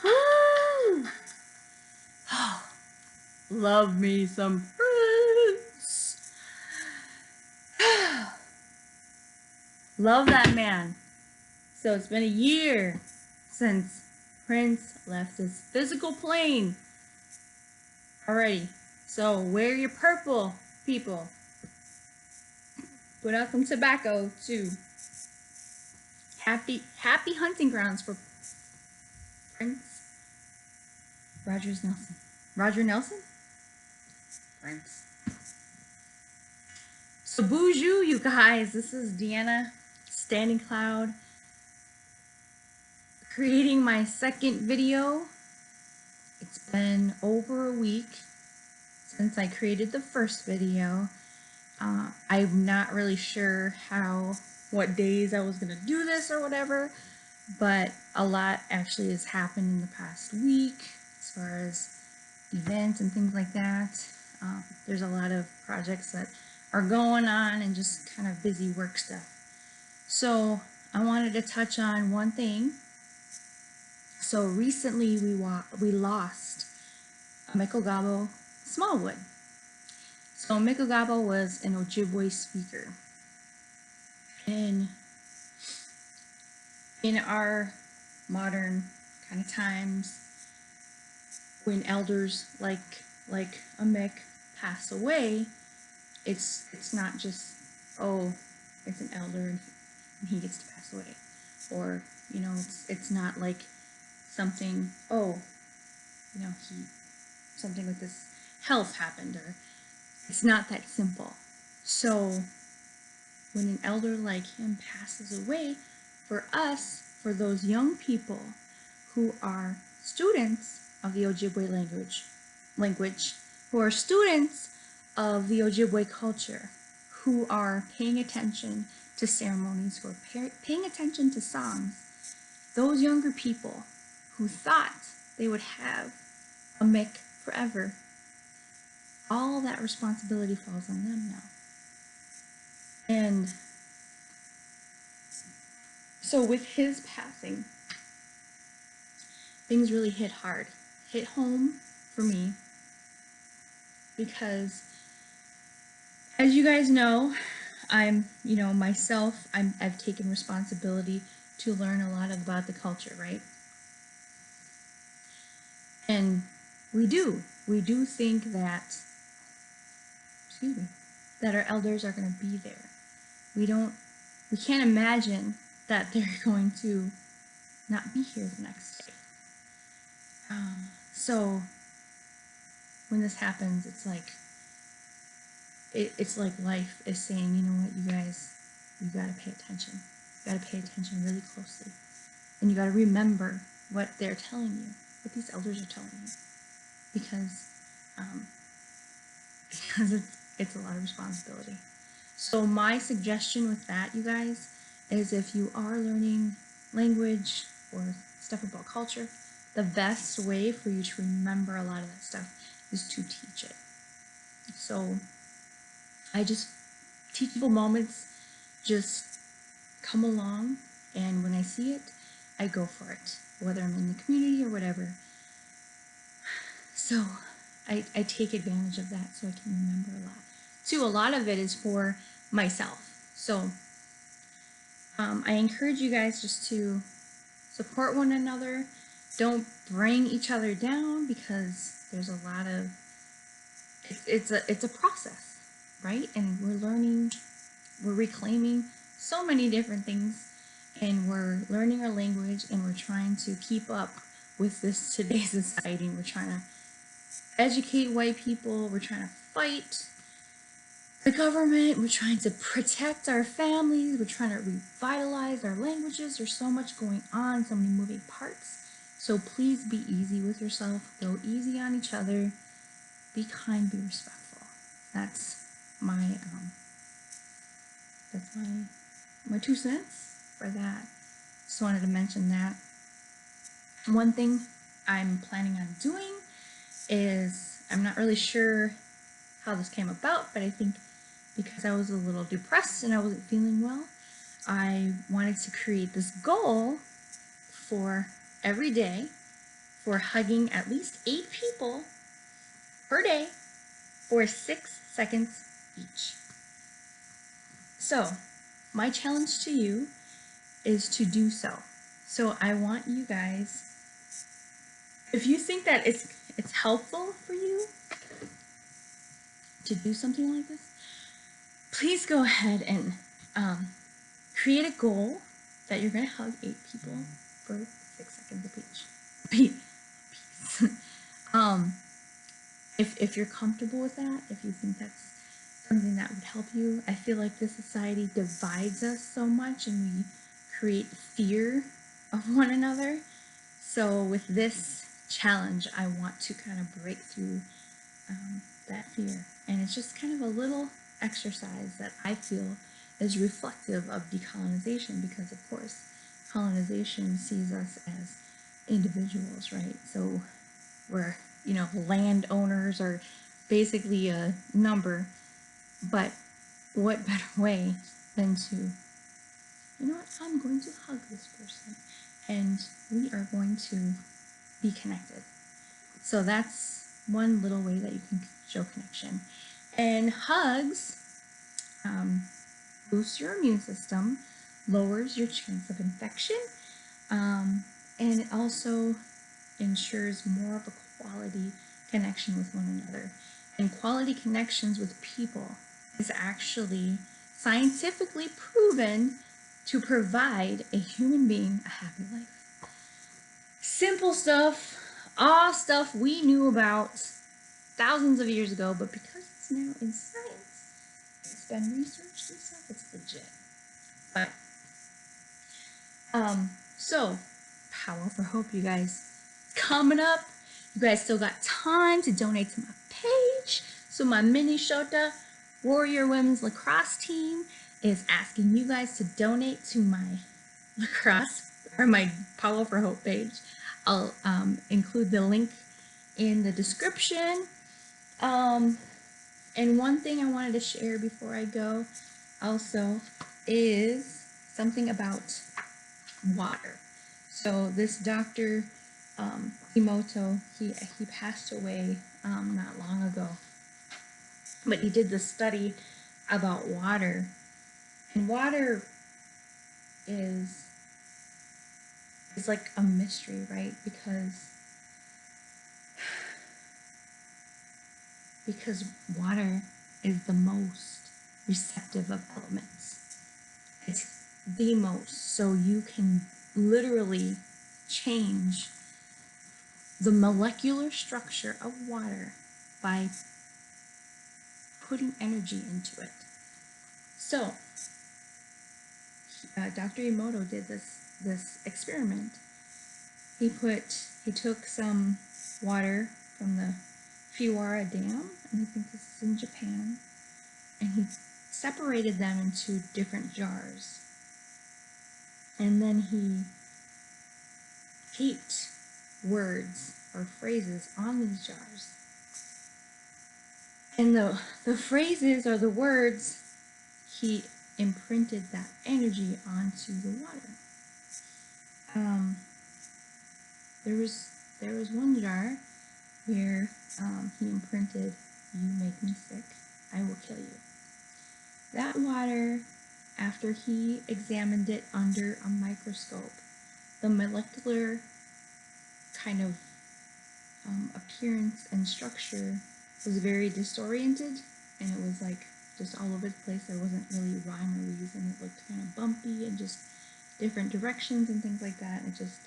Woo! Love me some Prince. Love that man. So it's been a year since Prince left this physical plane. Alrighty. So wear your purple, people. Put out some tobacco too. Happy hunting grounds for Prince Nelson. Roger Nelson? Prince. So Boozhoo, you guys. This is Deanna, Standing Cloud, creating my second video. It's been over a week since I created the first video. I'm not really sure what days I was gonna do this or whatever, but a lot actually has happened in the past week as far as events and things like that. There's a lot of projects that are going on and just kind of busy work stuff. So I wanted to touch on one thing. So recently we lost Mekogabo Smallwood. So Mekogabo was an Ojibwe speaker. And in our modern kind of times, when elders like a Mick pass away, it's not just, oh, it's an elder and he gets to pass away. Or, you know, it's not like something, oh, you know, something with his health happened, or it's not that simple. So when an elder like him passes away, for us, for those young people who are students of the Ojibwe language, who are students of the Ojibwe culture, who are paying attention to ceremonies, who are paying attention to songs, those younger people who thought they would have a Mick forever, all that responsibility falls on them now. And so with his passing, things really hit home for me, because as you guys know, I've taken responsibility to learn a lot about the culture, right? And we do think that, that our elders are going to be there. We can't imagine that they're going to not be here the next day. So when this happens, it's like life is saying, you know what, you guys, you got to pay attention. You got to pay attention really closely. And you got to remember what they're telling you, what these elders are telling you. Because it's a lot of responsibility. So my suggestion with that, you guys, is if you are learning language or stuff about culture, the best way for you to remember a lot of that stuff is to teach it. So teachable moments just come along, and when I see it, I go for it, whether I'm in the community or whatever. So I take advantage of that so I can remember a lot. Too, a lot of it is for myself. So I encourage you guys just to support one another. Don't bring each other down, because there's a lot of, it's a process, right? And we're reclaiming so many different things, and we're learning our language, and we're trying to keep up with this today's society. We're trying to educate white people. We're trying to fight the government. We're trying to protect our families. We're trying to revitalize our languages. There's so much going on, so many moving parts. So please be easy with yourself. Go easy on each other. Be kind, be respectful. That's my 2 cents for that. Just wanted to mention that. One thing I'm planning on doing is, I'm not really sure how this came about, but I think because I was a little depressed and I wasn't feeling well, I wanted to create this goal for every day for hugging at least 8 people per day for 6 seconds each. So, my challenge to you is to do so. So I want you guys, if you think that it's helpful for you to do something like this, please go ahead and create a goal that you're going to hug 8 people for 6 seconds apiece. If you're comfortable with that, if you think that's something that would help you, I feel like this society divides us so much and we create fear of one another. So with this challenge, I want to kind of break through that fear. And it's just kind of a little exercise that I feel is reflective of decolonization, because of course colonization sees us as individuals, right? So we're, landowners are basically a number, but what better way than to, I'm going to hug this person and we are going to be connected. So that's one little way that you can show connection. And hugs boosts your immune system, lowers your chance of infection, and it also ensures more of a quality connection with one another. And quality connections with people is actually scientifically proven to provide a human being a happy life. Simple stuff, all stuff we knew about thousands of years ago, but because it's now in science, it's been researched and stuff, it's legit. But so Power for Hope, you guys, coming up. You guys still got time to donate to my page. So my Minnesota Warrior Women's Lacrosse team is asking you guys to donate to my lacrosse or my Power for Hope page. I'll include the link in the description. And one thing I wanted to share before I go also is something about water. So this Dr. Emoto, he passed away not long ago, but he did this study about water, and water is like a mystery, right? Because water is the most receptive of elements. It's the most, so you can literally change the molecular structure of water by putting energy into it. So Dr. Emoto did this experiment. He took some water from the Fuara Dam, and I think this is in Japan, and he separated them into different jars. And then he taped words or phrases on these jars. And the phrases or the words, he imprinted that energy onto the water. There was one jar where he imprinted, "You make me sick, I will kill you." That water, after he examined it under a microscope, the molecular kind of appearance and structure was very disoriented, and it was like just all over the place. There wasn't really rhyme or reason. It looked kind of bumpy and just different directions and things like that. It just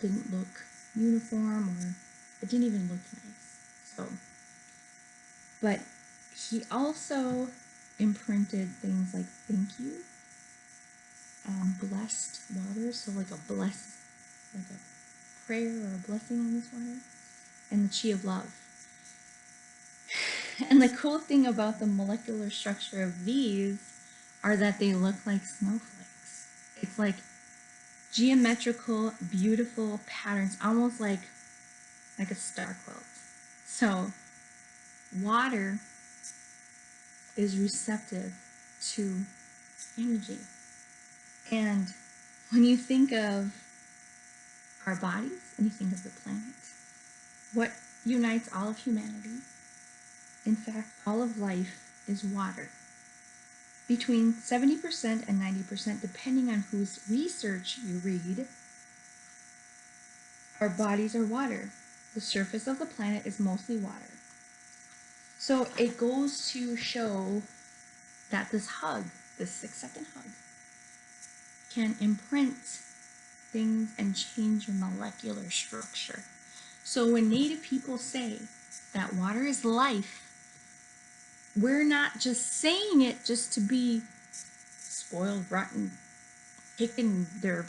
didn't look uniform, or it didn't even look nice. So, but he also imprinted things like "thank you," blessed water, so like a prayer or a blessing on this water, and the chi of love. And the cool thing about the molecular structure of these are that they look like snowflakes. It's like geometrical, beautiful patterns, almost like a star quilt. So water is receptive to energy. And when you think of our bodies and you think of the planet, what unites all of humanity, in fact, all of life, is water. Between 70% and 90%, depending on whose research you read, our bodies are water. The surface of the planet is mostly water. So it goes to show that this hug, this 6-second hug, can imprint things and change your molecular structure. So when Native people say that water is life, we're not just saying it just to be spoiled, rotten, kicking their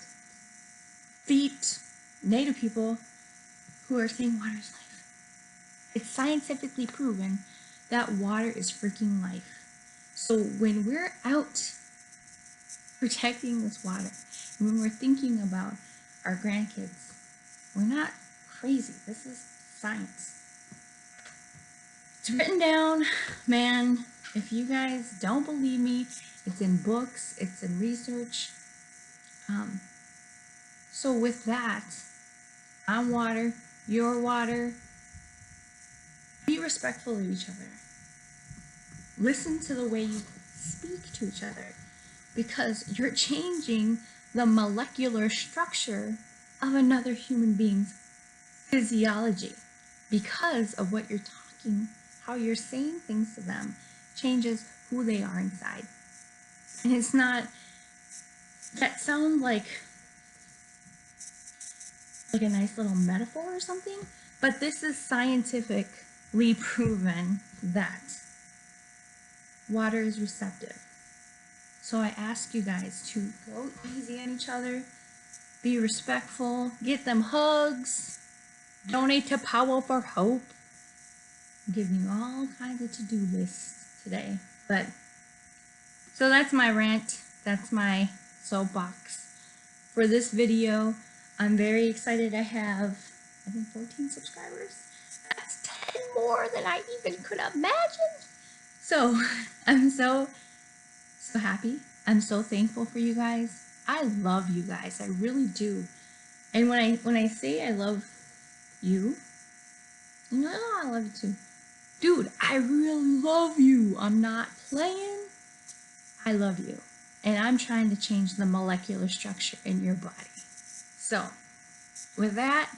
feet. Native people who are saying water is life. It's scientifically proven that water is freaking life. So when we're out protecting this water, when we're thinking about our grandkids, we're not crazy. This is science. It's written down, man. If you guys don't believe me, it's in books, it's in research. So with that, I'm water, you're water. Be respectful of each other. Listen to the way you speak to each other, because you're changing the molecular structure of another human being's physiology. Because of what you're talking, how you're saying things to them changes who they are inside. And it's not, that sounds like a nice little metaphor or something, but this is scientifically proven that water is receptive. So I ask you guys to go easy on each other, be respectful, get them hugs, donate to Power for Hope. I'm giving you all kinds of to-do lists today. But so that's my rant, that's my soapbox for this video. I'm very excited. I have, I think, 14 subscribers. That's 10 more than I even could imagine. So I'm so happy. I'm so thankful for you guys. I love you guys. I really do. And when I say I love you, you know I love you too. Dude, I really love you. I'm not playing. I love you. And I'm trying to change the molecular structure in your body. So, with that,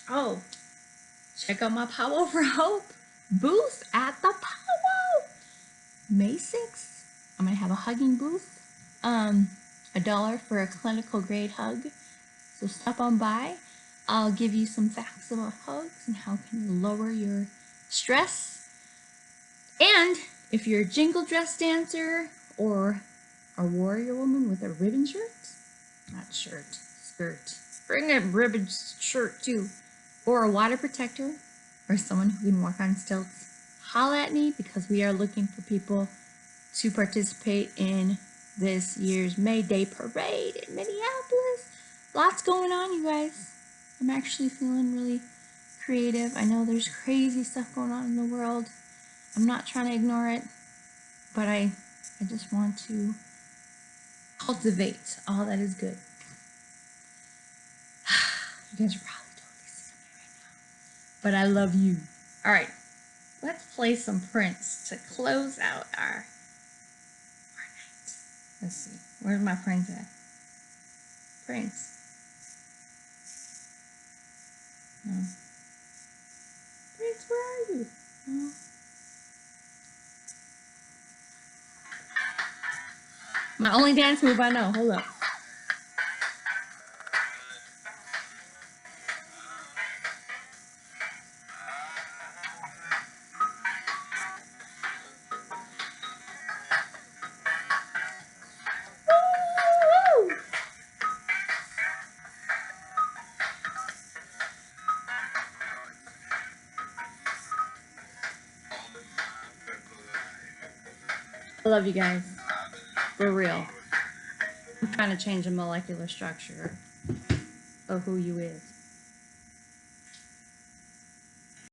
oh, check out my Power for Hope booth at the Powwow. May 6th, I'm going to have a hugging booth. $1 for a clinical grade hug. So stop on by. I'll give you some facts about hugs and how can you lower your stress. And if you're a jingle dress dancer or a warrior woman with a ribbon shirt, not shirt, skirt, bring a ribbon shirt too, or a water protector, or someone who can walk on stilts, holla at me, because we are looking for people to participate in this year's May Day parade in Minneapolis. Lots going on, you guys. I'm actually feeling really creative. I know there's crazy stuff going on in the world. I'm not trying to ignore it, but I just want to cultivate all that is good. You guys are probably totally sick of me right now, but I love you. All right, let's play some Prince to close out our night. Let's see, where's my Prince at? Prince. No. Prince, where are you? No. My only dance move I know. Hold up. Woo! I love you guys. For real. I'm trying to change the molecular structure of who you is.